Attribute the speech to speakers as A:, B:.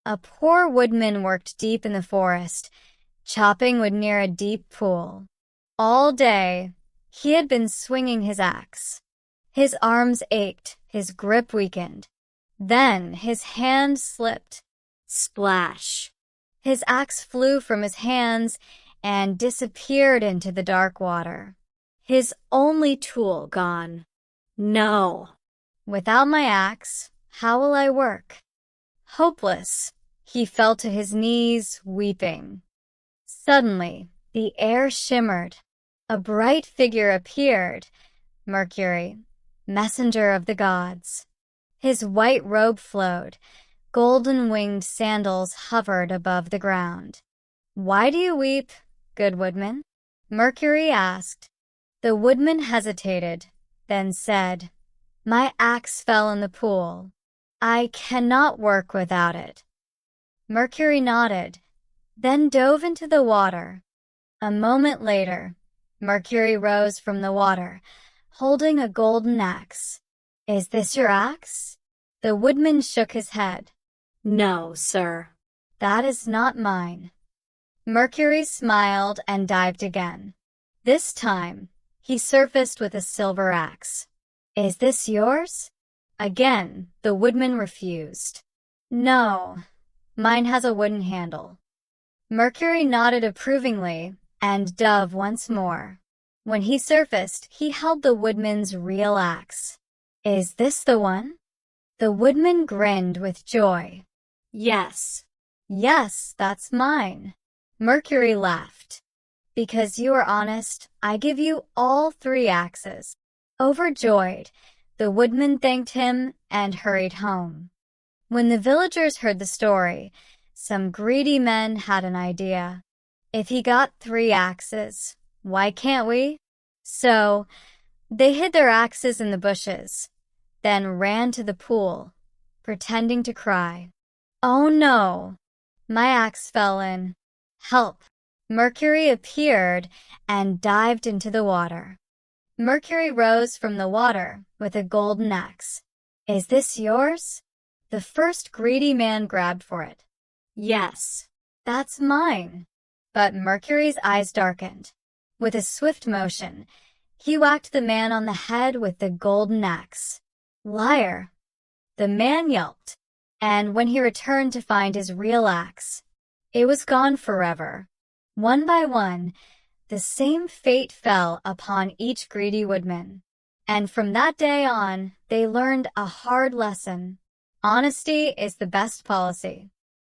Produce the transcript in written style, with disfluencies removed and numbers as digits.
A: A poor woodman worked deep in the forest, chopping wood near a deep pool. All day, he had been swinging his axe. His arms ached, his grip weakened. Then his hand slipped. Splash! His axe flew from his hands and disappeared into the dark water. His only tool gone. No! Without my axe, how will I work? Hopeless, he fell to his knees, weeping. Suddenly, the air shimmered. A bright figure appeared. Mercury, messenger of the gods. His white robe flowed. Golden-winged sandals hovered above the ground. "Why do you weep, good woodman?" Mercury asked. The woodman hesitated, then said, "My axe fell in the pool. I cannot work without it." Mercury nodded, then dove into the water. A moment later, Mercury rose from the water, holding a golden axe. "Is this your axe?" The woodman shook his head. "No, sir. That is not mine." Mercury smiled and dived again. This time, he surfaced with a silver axe. "Is this yours?" Again, the woodman refused. "No, mine has a wooden handle." Mercury nodded approvingly and dove once more. When he surfaced, he held the woodman's real axe. "Is this the one?" The woodman grinned with joy. "Yes. Yes, that's mine." Mercury laughed. "Because you are honest, I give you all 3 axes." Overjoyed, the woodman thanked him and hurried home. When the villagers heard the story, some greedy men had an idea. If he got 3 axes, why can't we? So, they hid their axes in the bushes, then ran to the pool, pretending to cry. "Oh no! My axe fell in. Help!" Mercury appeared and dived into the water. Mercury rose from the water with a golden axe. "Is this yours?" The first greedy man grabbed for it. "Yes, that's mine." But Mercury's eyes darkened. With a swift motion, he whacked the man on the head with the golden axe. "Liar!" The man yelped, and when he returned to find his real axe, it was gone forever. One by one, the same fate fell upon each greedy woodman. And from that day on, they learned a hard lesson. Honesty is the best policy.